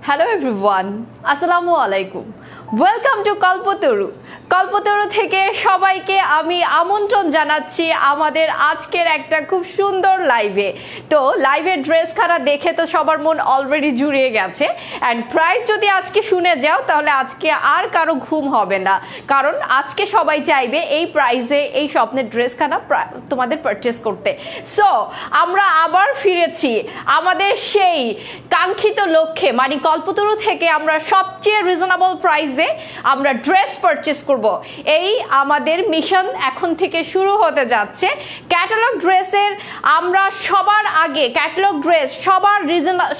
Hello everyone, আসসালামু আলাইকুম। Welcome to কল্পতরু। কল্পতরু থেকে সবাইকে আমি আমন্ত্রণ জানাচ্ছি আমাদের আজকের একটা খুব সুন্দর লাইভে। তো লাইভের ড্রেসখানা দেখে তো সবার মন অলরেডি জুড়িয়ে গেছে, অ্যান্ড প্রাইস যদি আজকে শুনে যাও তাহলে আজকে আর কারো ঘুম হবে না, কারণ আজকে সবাই চাইবে এই প্রাইসে এই স্বপ্নের ড্রেসখানা তোমাদের পারচেস করতে। সো আমরা আবার ফিরেছি আমাদের সেই কাঙ্ক্ষিত লক্ষ্যে, মানে কল্পতরু থেকে আমরা সবচেয়ে রিজনেবল প্রাইসে আমরা ড্রেস পারচেস করব। এই আমাদের মিশন এখন থেকে শুরু হতে যাচ্ছে। ক্যাটালগ ড্রেসের আমরা সবার আগে ক্যাটালগ ড্রেস সবার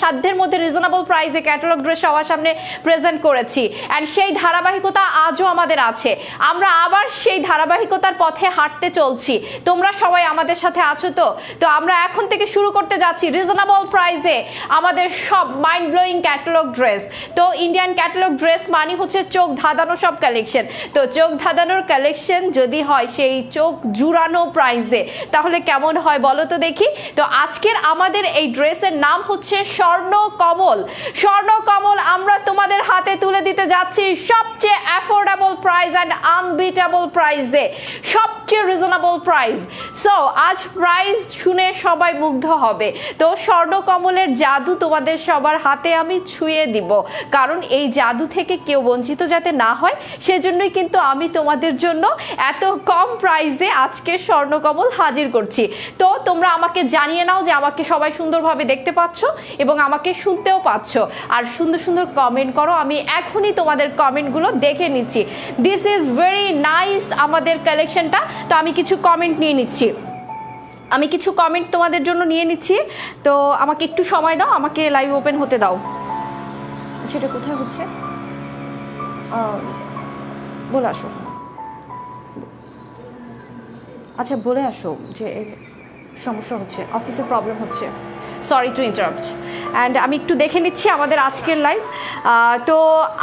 সাধ্যের মধ্যে রিজনেবল প্রাইসে ক্যাটালগ ড্রেস সবার সামনে প্রেজেন্ট করেছি, অ্যান্ড সেই ধারাবাহিকতা আজও আমাদের আছে। আমরা আবার সেই ধারাবাহিকতার পথে হাঁটতে চলছি। তোমরা সবাই আমাদের সাথে আছো তো? তো আমরা এখন থেকে শুরু করতে যাচ্ছি রিজনেবল প্রাইসে আমাদের সব মাইন্ড ব্লোয়িং ক্যাটালগ ড্রেস। তো ইন্ডিয়ান ক্যাটালগ ড্রেস মানে হচ্ছে চোখ ধাঁধানো সব কালেকশন। তো চোখ ধাঁধানোর কালেকশন যদি হয় সেই চোখ জুড়ানো প্রাইসে, তাহলে কেমন হয় বলো তো দেখি। তো আজকের আমাদের এই ড্রেসের নাম হচ্ছে স্বর্ণ কমল। স্বর্ণ কমল আমরা তোমাদের হাতে তুলে দিতে যাচ্ছি সবচেয়ে অ্যাফোর্ডেবল প্রাইস অ্যান্ড আনবিটেবল প্রাইসে, সবচেয়ে রিজনেবল প্রাইস। সো আজ প্রাইস শুনে সবাই মুগ্ধ হবে। তো স্বর্ণ কমলের জাদু তোমাদের সবার হাতে আমি ছুঁয়ে দিব, কারণ এই জাদু থেকে কেউ বঞ্চিত যাতে না হয় সেজন্যই কিন্তু আমি তোমাদের জন্য এত কম প্রাইসে আজকে স্বর্ণকমল হাজির করছি। তো তোমরা আমাকে জানিয়ে নাও যে আমাকে সবাই সুন্দরভাবে দেখতে পাচ্ছ এবং আমাকে শুনতেও পাচ্ছ, আর সুন্দর সুন্দর কমেন্ট করো। আমি এখনই তোমাদের কমেন্টগুলো দেখে নিচ্ছি। দিস ইজ ভেরি নাইস আমাদের কালেকশনটা। তো আমি কিছু কমেন্ট নিয়ে নিচ্ছি, তোমাদের জন্য নিয়ে নিচ্ছি। তো আমাকে একটু সময় দাও, আমাকে লাইভ ওপেন হতে দাও। সেটা কোথায় হচ্ছে বলে আসো। আচ্ছা বলে আসো যে সমস্যা হচ্ছে, অফিসে প্রবলেম হচ্ছে। Sorry to interrupt. অ্যান্ড আমি একটু দেখে নিচ্ছি আমাদের আজকের লাইভ। তো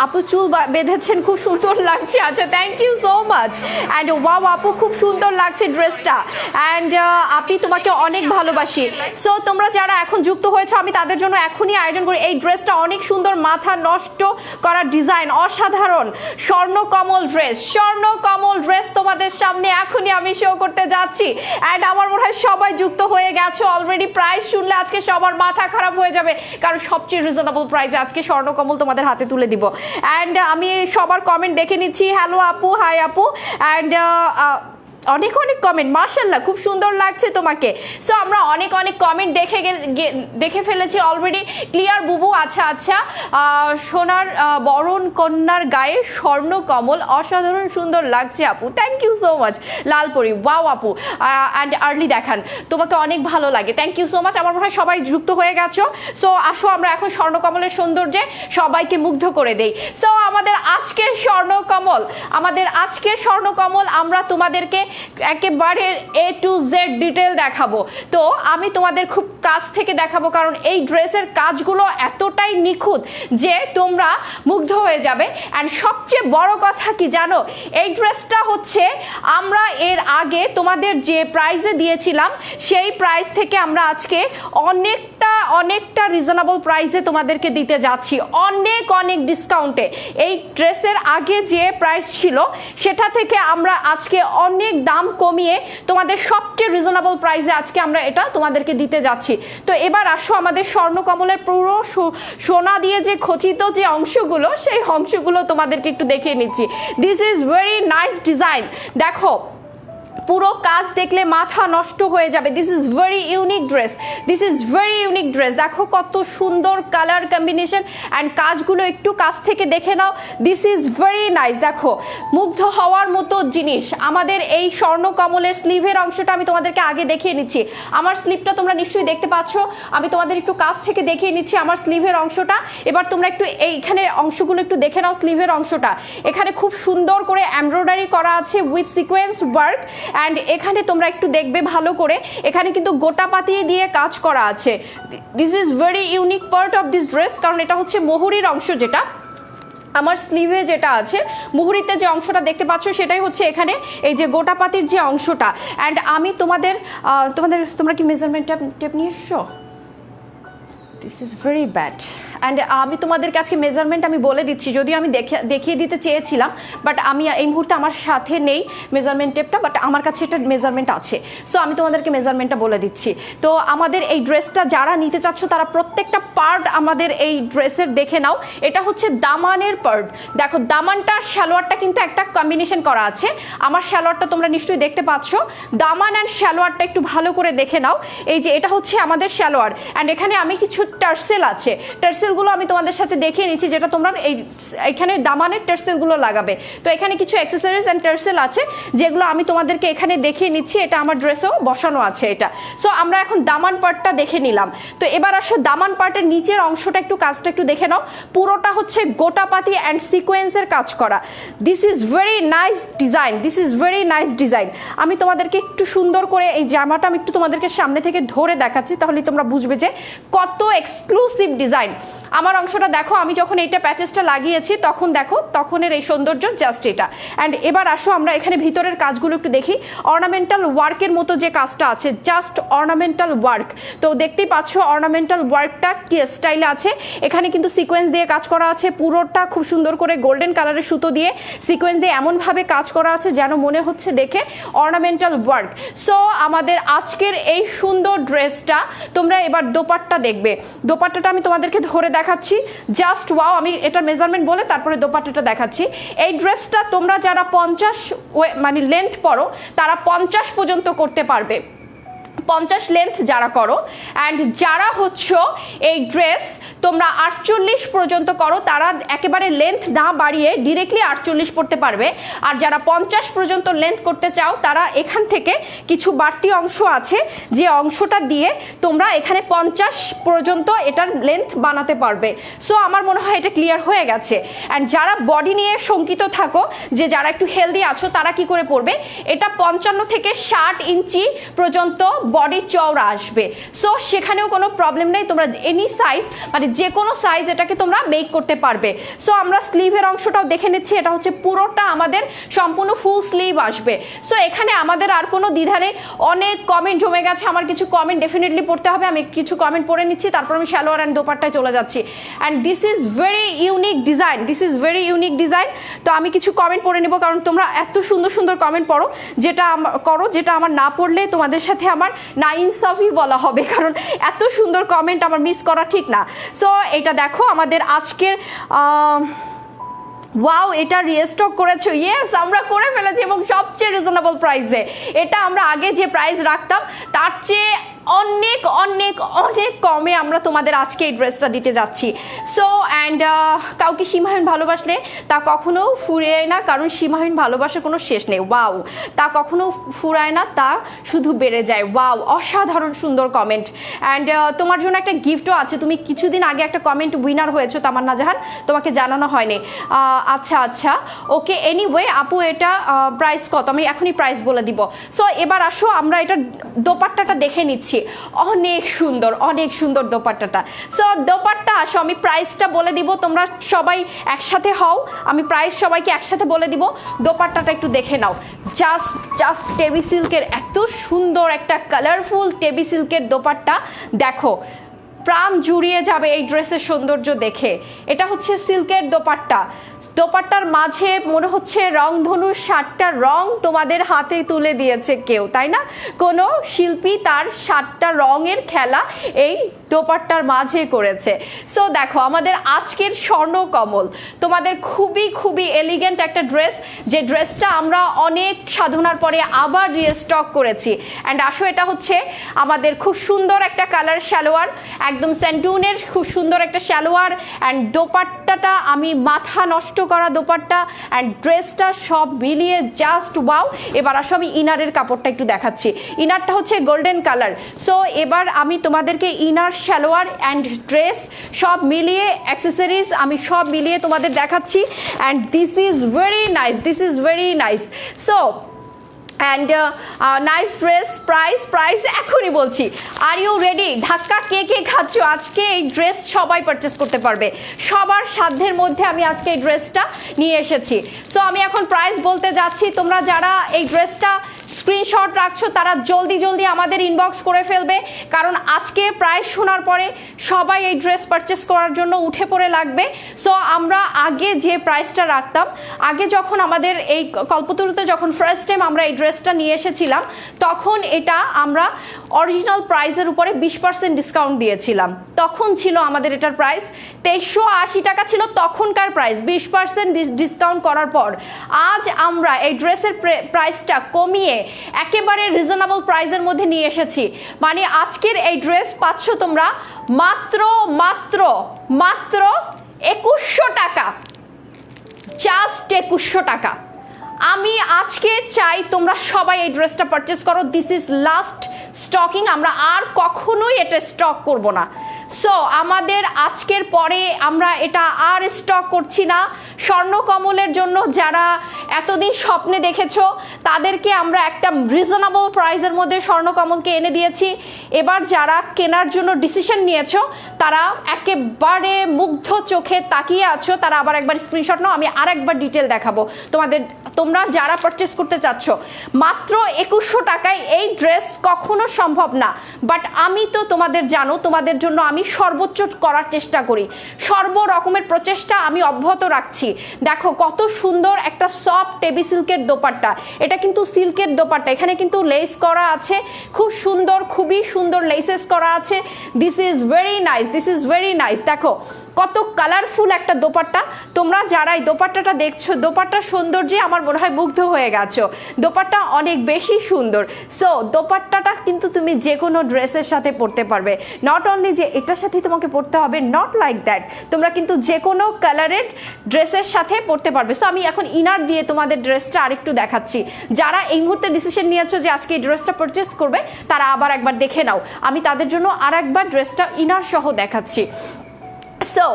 আপু চুল বেঁধেছেন, খুব সুন্দর লাগছে। আচ্ছা thank you so much. And wow আপু খুব সুন্দর লাগছে ড্রেসটা। অ্যান্ড আপনি তোমাকে অনেক ভালোবাসি। সো তোমরা যারা এখন যুক্ত হয়েছো আমি তাদের জন্য এখনই আয়োজন করি। এই ড্রেসটা অনেক সুন্দর, মাথা নষ্ট করা ডিজাইন, অসাধারণ স্বর্ণকমল ড্রেস। স্বর্ণকমল ড্রেস তোমাদের সামনে এখনই আমি শো করতে যাচ্ছি। অ্যান্ড আমার মনে হয় সবাই যুক্ত হয়ে গেছো অলরেডি। প্রাইস শুনলে আজকে সবার মাথা খারাপ হয়ে যাবে, কারণ সবচেয়ে রিজনেবল প্রাইসে আজকে স্বর্ণকমল তোমাদের হাতে তুলে দিব। অ্যান্ড আমি সবার কমেন্ট দেখে নিচ্ছি। হ্যালো আপু, হাই আপু। অ্যান্ড অনেক অনেক কমেন্ট, মাশাআল্লাহ খুব সুন্দর লাগছে তোমাকে। সো আমরা অনেক অনেক কমেন্ট দেখে ফেলেছি অলরেডি। ক্লিয়ার বুবু, আচ্ছা আচ্ছা। সোনার বরণ কন্যার গায়ে স্বর্ণ কমল, অসাধারণ সুন্দর লাগছে আপু, থ্যাংক ইউ সো মাচ। লালপরি, ওয়াও আপু। অ্যান্ড আর্লি দেখান, তোমাকে অনেক ভালো লাগে, থ্যাংক ইউ সো মাচ। আমার মনে হয় সবাই যুক্ত হয়ে গেছো। সো আসো আমরা এখন স্বর্ণকমলের সৌন্দর্যে সবাইকে মুগ্ধ করে দেই। সো আমাদের আজকের স্বর্ণকমল আমরা তোমাদেরকে একেবারে A to Z ডিটেল দেখাবো। তো আমি তোমাদের খুব কাছ থেকে দেখাবো, কারণ এই ড্রেসের কাজগুলো এতটাই নিখুঁত যে তোমরা মুগ্ধ হয়ে যাবে। অ্যান্ড সবচেয়ে বড় কথা কি জানো, এই ড্রেসটা হচ্ছে আমরা এর আগে তোমাদের যে প্রাইসে দিয়েছিলাম সেই প্রাইস থেকে আমরা আজকে অনেকটা রিজনেবল প্রাইসে তোমাদেরকে দিতে যাচ্ছি, অনেক ডিসকাউন্টে। এই ড্রেসের আগে যে প্রাইস ছিল সেটা থেকে আমরা আজকে অনেক দাম কমিয়ে তোমাদের সবচেয়ে রিজনেবল প্রাইসে আজকে আমরা এটা তোমাদেরকে দিতে যাচ্ছি। তো এবার আসো আমাদের স্বর্ণকমলের পুরো সোনা দিয়ে যে খচিত যে অংশগুলো, সেই অংশগুলো তোমাদেরকে একটু দেখিয়ে নিচ্ছি। This is very nice design. দেখো পুরো কাজ দেখলে মাথা নষ্ট হয়ে যাবে। This is very unique dress. দেখো কত সুন্দর কালার কম্বিনেশন, অ্যান্ড কাজগুলো একটু কাছ থেকে দেখে নাও। This is very nice. দেখো মুগ্ধ হওয়ার মতো জিনিস। আমাদের এই স্বর্ণকমলের স্লিভের অংশটা আমি তোমাদেরকে আগে দেখিয়ে নিচ্ছি। আমার স্লিভটা তোমরা নিশ্চয়ই দেখতে পাচ্ছ, আমি তোমাদের একটু কাছ থেকে দেখিয়ে নিচ্ছি আমার স্লিভের অংশটা। এবার তোমরা একটু এইখানে অংশগুলো একটু দেখে নাও। স্লিভের অংশটা এখানে খুব সুন্দর করে এমব্রয়ডারি করা আছে উইথ সিকোয়েন্স ওয়ার্ক। অ্যান্ড এখানে তোমরা একটু দেখবে ভালো করে, এখানে কিন্তু গোটা পাতি দিয়ে কাজ করা আছে। This is very unique part of this dress, কারণ এটা হচ্ছে মোহরির অংশ, যেটা আমার স্লিভে যেটা আছে মুহুরিতে যে অংশটা দেখতে পাচ্ছ সেটাই হচ্ছে এখানে এই যে গোটা পাতির যে অংশটা। অ্যান্ড আমি তোমরা কি মেজারমেন্ট টেপ নিয়ে এসছো? This is very bad. And আমি তোমাদেরকে আজকে মেজারমেন্ট আমি বলে দিচ্ছি, যদিও আমি দেখিয়ে দিতে চেয়েছিলাম, বাট আমি এই মুহূর্তে আমার সাথে নেই মেজারমেন্ট টেপটা, বাট আমার কাছে একটা মেজারমেন্ট আছে। সো আমি তোমাদেরকে মেজারমেন্টটা বলে দিচ্ছি। তো আমাদের এই ড্রেসটা যারা নিতে চাচ্ছ তারা প্রত্যেকটা পার্ট আমাদের এই ড্রেসের দেখে নাও। এটা হচ্ছে দামানের পার্ট। দেখো দামানটার সালোয়ারটা কিন্তু একটা কম্বিনেশন করা আছে। আমার সালোয়ারটা তোমরা নিশ্চয়ই দেখতে পাচ্ছ। দামান অ্যান্ড সালোয়ারটা একটু ভালো করে দেখে নাও। এই যে এটা হচ্ছে আমাদের সালোয়ার, অ্যান্ড এখানে আমি কিছু টার্সেল আছে, টার্সেলগুলো আমি তোমাদের সাথে দেখিয়ে নিচ্ছি, যেটা তোমরা এইখানে দামানের টার্সেলগুলো লাগাবে। তো এখানে কিছু অ্যাক্সেসরিজ অ্যান্ড টার্সেল আছে যেগুলো আমি তোমাদেরকে এখানে দেখিয়ে নিচ্ছি। এটা আমার ড্রেসেও বসানো আছে এটা। সো আমরা এখন দামান পার্টটা দেখে নিলাম। তো এবার আসো দামান পার্টের নিচের অংশটা একটু, কাজটা একটু দেখে নাও। পুরোটা হচ্ছে গোটাপাতি অ্যান্ড সিকোয়েন্সের কাজ করা। This is very nice design, this is very nice design. আমি তোমাদেরকে একটু সুন্দর করে এই জামাটা আমি একটু তোমাদেরকে সামনে থেকে ধরে দেখাচ্ছি, তাহলে তোমরা বুঝবে যে কত এক্সক্লুসিভ ডিজাইন। আমার অংশটা দেখো, আমি যখন এইটা প্যাচেসটা লাগিয়েছি তখন দেখো, তখনের এই সৌন্দর্য জাস্ট এটা। অ্যান্ড এবার আসো আমরা এখানে ভিতরের কাজগুলো একটু দেখি। অর্নামেন্টাল ওয়ার্কের মতো যে কাজটা আছে, জাস্ট অর্নামেন্টাল ওয়ার্ক। তো দেখতেই পাচ্ছ অর্নামেন্টাল ওয়ার্কটা কি স্টাইলে আছে। এখানে কিন্তু সিকোয়েন্স দিয়ে কাজ করা আছে, পুরোটা খুব সুন্দর করে গোল্ডেন কালারের সুতো দিয়ে সিকোয়েন্স দিয়ে এমনভাবে কাজ করা আছে যেন মনে হচ্ছে দেখে অর্নামেন্টাল ওয়ার্ক। সো আমাদের আজকের এই সুন্দর ড্রেসটা তোমরা এবার দোপাট্টা দেখবে। দোপাট্টাটা আমি তোমাদেরকে ধরে দেখাচ্ছি, জাস্ট ওয়াও। আমি এটা মেজারমেন্ট বলে তারপরে দোপাট্টাটা দেখাচ্ছি। এই ড্রেসটা তোমরা যারা 50 মানে লেন্থ পরো তারা 50 পর্যন্ত করতে পারবে, 50 লেন্থ যারা করো। অ্যান্ড যারা হচ্ছে এই ড্রেস তোমরা 48 পর্যন্ত করো তারা একেবারে লেন্থ না বাড়িয়ে ডিরেক্টলি 48 পড়তে পারবে। আর যারা 50 পর্যন্ত লেন্থ করতে চাও তারা এখান থেকে কিছু বাড়তি অংশ আছে, যে অংশটা দিয়ে তোমরা এখানে 50 পর্যন্ত এটার লেন্থ বানাতে পারবে। সো আমার মনে হয় এটা ক্লিয়ার হয়ে গেছে। অ্যান্ড যারা বডি নিয়ে শঙ্কিত থাকো, যে যারা একটু হেলদি আছো, তারা কি করে পড়বে, এটা 55 থেকে 60 ইঞ্চি পর্যন্ত বডি চওড়া আসবে। সো সেখানেও কোনো প্রবলেম নেই, তোমরা এনি সাইজ মানে যে কোনো সাইজ এটাকে তোমরা মেক করতে পারবে। সো আমরা স্লিভের অংশটাও দেখে নিচ্ছি। এটা হচ্ছে পুরোটা আমাদের সম্পূর্ণ ফুল স্লিভ আসবে। সো এখানে আমাদের আর কোনো দ্বিধা নেই। অনেক কমেন্ট জমে গেছে, আমার কিছু কমেন্ট ডেফিনেটলি পড়তে হবে। আমি কিছু কমেন্ট পড়ে নিচ্ছি, তারপর আমি সালোয়ার অ্যান্ড দোপাট্টায় চলে যাচ্ছি। And this is very unique design, this is very unique design. তো আমি কিছু কমেন্ট পড়ে নেবো, কারণ তোমরা এত সুন্দর সুন্দর কমেন্ট পড়ো, যেটা আমার না পড়লে তোমাদের সাথে আমার না ইনসাফি বলা হবে, কারণ এত সুন্দর কমেন্ট আমার মিস করা ঠিক না। সো এটা দেখো আমাদের আজকের ওয়াও, এটা রিস্টক করেছো। ইয়েস, আমরা করে ফেলেছি এবং সবচেয়ে রিজনেবল প্রাইসে। এটা আমরা আগে যে প্রাইস রাখতাম তার চেয়ে অনেক অনেক অনেক কমে আমরা তোমাদের আজকে এই ড্রেসটা দিতে যাচ্ছি। সো অ্যান্ড কাউকে সীমাহীন ভালোবাসলে তা কখনো ফুরায় না, কারণ সীমাহীন ভালোবাসার কোনো শেষ নেই। ওয়াও, তা কখনো ফুরায় না, তা শুধু বেড়ে যায়। ওয়াও, অসাধারণ সুন্দর কমেন্ট। অ্যান্ড তোমার জন্য একটা গিফটও আছে। তুমি কিছুদিন আগে একটা কমেন্ট উইনার হয়েছো তামান্না জাহান, তোমাকে জানানো হয়নি। আচ্ছা আচ্ছা, ওকে। এনিওয়ে আপু, এটা প্রাইস কত? আমি এখনই প্রাইস বলে দিব। সো এবার আসো আমরা এটা দোপাট্টাটা দেখে নিচ্ছি। অনেক সুন্দর, অনেক সুন্দর দোপাট্টাটা। সো দোপাট্টা আসো, আমি প্রাইসটা বলে দিব, তোমরা সবাই একসাথে হও, আমি প্রাইস সবাইকে একসাথে বলে দিব। দোপাট্টাটা একটু দেখে নাও। জাস্ট টেবি সিল্কের এত সুন্দর একটা কালারফুল টেবি সিল্কের দোপাট্টা দেখো, প্রাণ জুড়িয়ে যাবে এই ড্রেসের সৌন্দর্য দেখে। এটা হচ্ছে সিল্কের দোপাট্টা। দোপাট্টার মাঝে মনে হচ্ছে রংধনুর 7টা রং তোমাদের হাতে তুলে দিয়েছে কেউ, তাই না? কোনো শিল্পী তার 7টা রঙের খেলা এই দোপাট্টার মাঝে করেছে। সো দেখো আমাদের আজকের স্বর্ণকমল, তোমাদের খুবই খুবই এলিগেন্ট একটা ড্রেস, যে ড্রেসটা আমরা অনেক সাধনার পরে আবার রিস্টক করেছি। অ্যান্ড আসো, এটা হচ্ছে আমাদের খুব সুন্দর একটা কালার সালোয়ার, একদম স্যান্টুনের খুব সুন্দর একটা সালোয়ার। অ্যান্ড দোপাট্টাটা আমি মাথা নষ্ট করা দোপাট্টা, অ্যান্ড ড্রেসটা সব মিলিয়ে জাস্ট ওয়াও। এবার আসো আমি ইনারের কাপড়টা একটু দেখাচ্ছি। ইনারটা হচ্ছে গোল্ডেন কালার। সো এবার আমি তোমাদেরকে ইনার, সালোয়ার অ্যান্ড ড্রেস সব মিলিয়ে, অ্যাক্সেসরিজ আমি সব মিলিয়ে তোমাদের দেখাচ্ছি। And this is very nice, this is very nice. So and nice dress. Price এখনই বলছি। Are you ready? ধাক্কা কে কে খাচ্ছ? আজকে এই ড্রেস সবাই পারচেস করতে পারবে, সবার সাধ্যের মধ্যে আমি আজকে এই ড্রেসটা নিয়ে এসেছি। সো আমি এখন প্রাইস বলতে যাচ্ছি। তোমরা যারা এই ড্রেসটা স্ক্রিনশট রাখছো তারা জলদি জলদি আমাদের ইনবক্স করে ফেলবে, কারণ আজকে প্রাইস শোনার পরে সবাই এই ড্রেস পারচেস করার জন্য উঠে পড়ে লাগবে। সো আমরা আগে যে প্রাইসটা রাখতাম, আগে যখন আমাদের এই কল্পতরুতে যখন ফার্স্ট টাইম আমরা এই ড্রেসটা নিয়ে এসেছিলাম, তখন এটা আমরা অরিজিনাল প্রাইসের উপরে 20% ডিসকাউন্ট দিয়েছিলাম। তখন ছিল আমাদের এটার প্রাইস 2380 টাকা ছিল তখনকার প্রাইস। 20% ডিসকাউন্ট করার পর আজ আমরা এই ড্রেসের প্রাইসটা কমিয়ে একেবারে রিজনেবল প্রাইসের মধ্যে নিয়ে এসেছি। মানে আজকের এই ড্রেস পাচ্ছ তোমরা মাত্র মাত্র মাত্র 2100 টাকা, জাস্ট 2100 টাকা। আমি আজকে চাই তোমরা সবাই এই ড্রেসটা পারচেস করো। দিস ইজ লাস্ট স্টকিং, আমরা আর কখনোই এটা স্টক করব না। সো আমাদের আজকের পরে আমরা এটা আর স্টক করছি না। স্বর্ণকমলের জন্য যারা এতদিন স্বপ্নে দেখেছো তাদেরকে আমরা একটা রিজনেবল প্রাইসের মধ্যে স্বর্ণকমলকে এনে দিয়েছি। এবার যারা কেনার জন্য ডিসিশন নিয়েছো তারা একেবারে মুগ্ধ চোখে তাকিয়ে আছো, তারা আবার একবার স্ক্রিনশট নাও, আমি আর একবার ডিটেল দেখাবো তোমাদের। তোমরা যারা পারচেস করতে চাচ্ছ মাত্র 2100 টাকায় এই ড্রেস কখনো সম্ভব না, বাট আমি তো তোমাদের জানো, তোমাদের জন্য আমি সর্বোচ্চ করার চেষ্টা করি, সর্ব রকমের প্রচেষ্টা আমি অব্যাহত রাখছি। দেখো কত সুন্দর একটা সফট টেবি সিল্কের দোপাট্টা, এটা কিন্তু সিল্কের দোপাট্টা, এখানে কিন্তু লেস করা আছে, খুব সুন্দর, খুবই সুন্দর লেসেস করা আছে। This is very nice, this is very nice. দেখো কত কালারফুল একটা দোপাট্টা। তোমরা যারা এই দোপাট্টাটা দেখছো, দোপাট্টার সৌন্দর্যে আমার মনে হয় মুগ্ধ হয়ে গেছো। দোপাট্টা অনেক বেশি সুন্দর। সো দোপাট্টাটা কিন্তু তুমি যে কোনো ড্রেসের সাথে পরতে পারবে, নট অনলি যে এটার সাথেই তোমাকে পরতে হবে, নট লাইক দ্যাট। তোমরা কিন্তু যে কোনো কালারের ড্রেসের সাথে পরতে পারবে। সো আমি এখন ইনার দিয়ে তোমাদের ড্রেসটা আরেকটু দেখাচ্ছি। যারা এই মুহূর্তে ডিসিশন নিয়েছো যে আজকে এই ড্রেসটা পারচেস করবে, তারা আবার একবার দেখে নাও, আমি তাদের জন্য আর একবার ড্রেসটা ইনার সহ দেখাচ্ছি। সো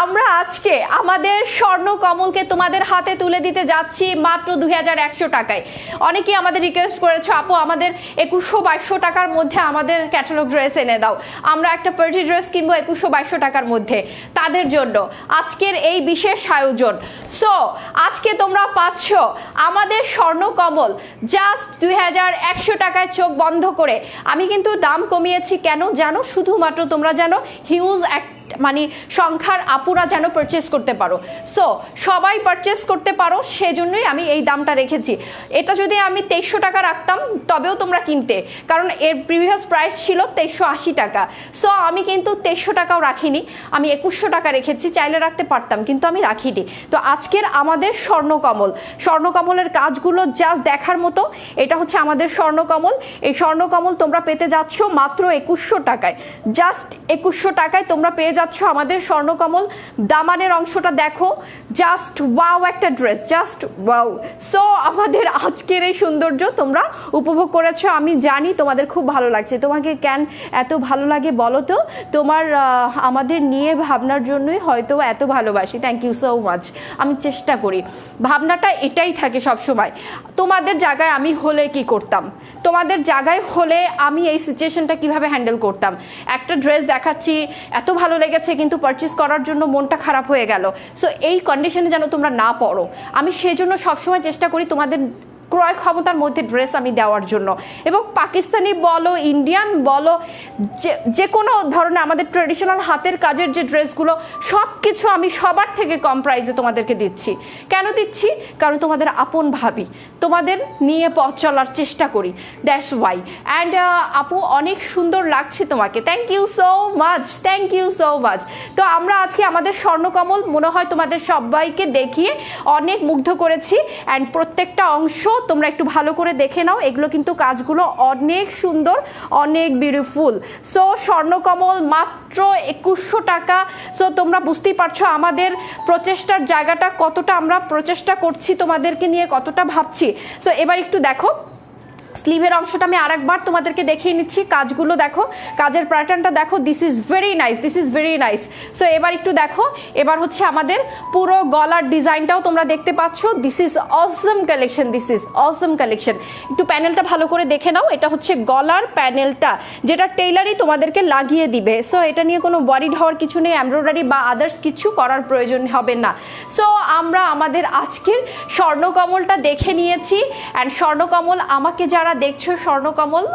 আমরা আজকে আমাদের স্বর্ণকমলকে তোমাদের হাতে তুলে দিতে যাচ্ছি মাত্র 2100 টাকায়। অনেকেই আমাদের রিকোয়েস্ট করেছো, আপু আমাদের 2100-2200 টাকার মধ্যে আমাদের ক্যাটালগ ড্রেস এনে দাও, আমরা একটা পার্টি ড্রেস কিনবো 2100-2200 টাকার মধ্যে। তাদের জন্য আজকের এই বিশেষ আয়োজন। সো আজকে তোমরা পাচ্ছ আমাদের স্বর্ণকমল জাস্ট 2100 টাকায়, চোখ বন্ধ করে। আমি কিন্তু দাম কমিয়েছি কেন জানো? শুধুমাত্র তোমরা জানো হিউজ এক মানে সংখ্যার আপুরা যেন পারচেস করতে পারো। সো সবাই পারচেস করতে পারো, সেজন্যই আমি এই দামটা রেখেছি। এটা যদি আমি 2300 টাকা রাখতাম তবেও তোমরা কিনতে, কারণ এর প্রিভিয়াস প্রাইস ছিল 2380 টাকা। সো আমি কিন্তু 2300 টাকাও রাখিনি, আমি 2100 টাকা রেখেছি। চাইলে রাখতে পারতাম কিন্তু আমি রাখিনি। তো আজকের আমাদের স্বর্ণকমল, স্বর্ণকমলের কাজগুলো জাস্ট দেখার মতো। এটা হচ্ছে আমাদের স্বর্ণকমল। এই স্বর্ণকমল তোমরা পেতে যাচ্ছ মাত্র 2100 টাকায়, জাস্ট 2100 টাকায় তোমরা পেয়ে যাচ্ছ আমাদের স্বর্ণকমল। দামানের অংশটা দেখো, জাস্ট ওয়াও একটা ড্রেস, জাস্ট ওয়াও। সো আমাদের আজকের এই সৌন্দর্য তোমরা উপভোগ করেছো, আমি জানি তোমাদের খুব ভালো লাগছে। তোমাকে কেন এত ভালো লাগে বলো তো? তোমার আমাদের নিয়ে ভাবনার জন্যই হয়তো এত ভালোবাসি। Thank you so much. আমি চেষ্টা করি, ভাবনাটা এটাই থাকে সবসময়। তোমাদের জায়গায় আমি হলে কি করতাম, তোমাদের জায়গায় হলে আমি এই সিচুয়েশনটা কিভাবে হ্যান্ডেল করতাম। একটা ড্রেস দেখাচ্ছি, এত ভালো লেগেছে, কিন্তু পারচেস করার জন্য মনটা খারাপ হয়ে গেল। সো এই কন্ডিশনে যেন তোমরা না পড়ো, আমি সেজন্য সবসময় চেষ্টা করি তোমাদের ক্রয় ক্ষমতার মধ্যে ড্রেস আমি দেওয়ার জন্য। এবং পাকিস্তানি বলো, ইন্ডিয়ান বলো, যে কোনো ধরনের আমাদের ট্রেডিশনাল হাতের কাজের যে ড্রেসগুলো, সব কিছু আমি সবার থেকে কম প্রাইসে তোমাদেরকে দিচ্ছি। কেন দিচ্ছি? কারণ তোমাদের আপন ভাবি, তোমাদের নিয়ে পথ চলার চেষ্টা করি, দ্যাটস ওয়াই। অ্যান্ড আপু অনেক সুন্দর লাগছে তোমাকে, thank you so much, thank you so much. তো আমরা আজকে আমাদের স্বর্ণকমল মনে হয় তোমাদের সবাইকে দেখিয়ে অনেক মুগ্ধ করেছি। অ্যান্ড প্রত্যেকটা অংশ তোমরা একটু ভালো করে দেখে নাও, এগুলো কিন্তু কাজগুলো অনেক সুন্দর, অনেক বিউটিফুল। সো স্বর্ণকমল মাত্র 2100 টাকা। সো তোমরা বুঝতেই পারছো আমাদের প্রচেষ্টার জায়গাটা কতটা, আমরা প্রচেষ্টা করছি তোমাদেরকে নিয়ে, কতটা ভাবছি। সো এবার একটু দেখো স্লিভের অংশটা আমি আরেকবার তোমাদেরকে দেখিয়ে নিচ্ছি, কাজগুলো দেখো, কাজের প্যাটার্নটা দেখো, this is very nice, this is very nice. So এবার একটু দেখো, এবার হচ্ছে আমাদের পুরো গলার ডিজাইনটাও তোমরা দেখতে পাচ্ছ। This is Assam collection, this is Assam collection. একটু প্যানেলটা ভালো করে দেখে নাও, এটা হচ্ছে গলার প্যানেলটা, যেটা টেইলারই তোমাদেরকে লাগিয়ে দিবে। সো এটা নিয়ে কোনো ওয়ারিড হওয়ার কিছু নেই, এমব্রয়ডারি বা আদার্স কিছু করার প্রয়োজন হবে না। সো আমরা আমাদের আজকের স্বর্ণকমলটা দেখে নিয়েছি। অ্যান্ড স্বর্ণকমল আমাকে যারা যারা দেখছো স্বর্ণকমল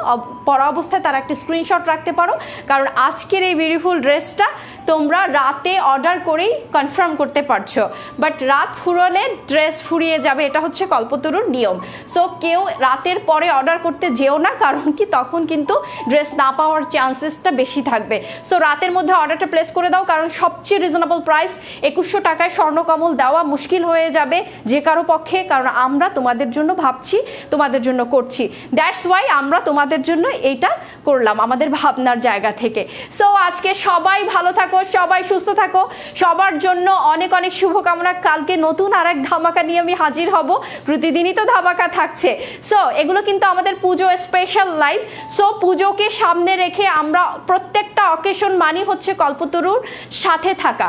পরা অবস্থায় তারা একটা স্ক্রিনশট রাখতে পারো, কারণ আজকের এই বিউটিফুল ড্রেসটা তোমরা রাতে অর্ডার করেই কনফার্ম করতে পারছো, বাট রাত ফুরলে ড্রেস ফুরিয়ে যাবে, এটা হচ্ছে কল্পতরুর নিয়ম। সো কেউ রাতের পরে অর্ডার করতে যেও না, কারণ কি তখন কিন্তু ড্রেস না পাওয়ার চান্সেসটা বেশি থাকবে। সো রাতের মধ্যে অর্ডারটা প্লেস করে দাও, কারণ সবচেয়ে রিজনেবল প্রাইস 2100 টাকায় স্বর্ণকমল দেওয়া মুশকিল হয়ে যাবে যে কারো পক্ষে, কারণ আমরা তোমাদের জন্য ভাবছি, তোমাদের জন্য করছি। দ্যাটস ওয়াই আমরা তোমাদের জন্য এইটা করলাম আমাদের ভাবনার জায়গা থেকে। সো আজকে সবাই ভালো থাকো, সবাই সুস্থ থাকো, সবার জন্য অনেক অনেক শুভকামনা। কালকে নতুন আর এক ধামাকা নিয়ে আমি হাজির হব, প্রতিদিনই তো ধামাকা থাকছে। সো এগুলো কিন্তু আমাদের পুজো স্পেশাল লাইভ। সো পুজোকে সামনে রেখে আমরা প্রত্যেকটা অকেশন মানি হচ্ছে কল্পতরুর সাথে থাকা,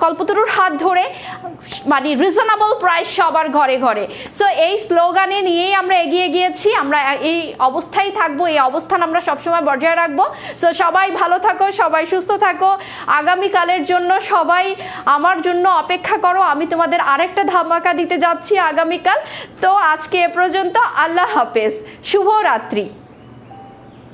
কল্পতরুর হাত ধরে মানে রিজনেবল প্রাইস সবার ঘরে ঘরে। সো এই স্লোগানে নিয়েই আমরা এগিয়ে গিয়েছি, আমরা এই অবস্থায় থাকবো, এই অবস্থান আমরা সবসময় বজায় রাখবো। সো সবাই ভালো থাকো, সবাই সুস্থ থাকো, আগামীকালের জন্য সবাই আমার জন্য অপেক্ষা করো, আমি তোমাদের আরেকটা ধামাকা দিতে যাচ্ছি আগামীকাল। তো আজকে এ পর্যন্ত, আল্লাহ হাফেজ, শুভরাত্রি।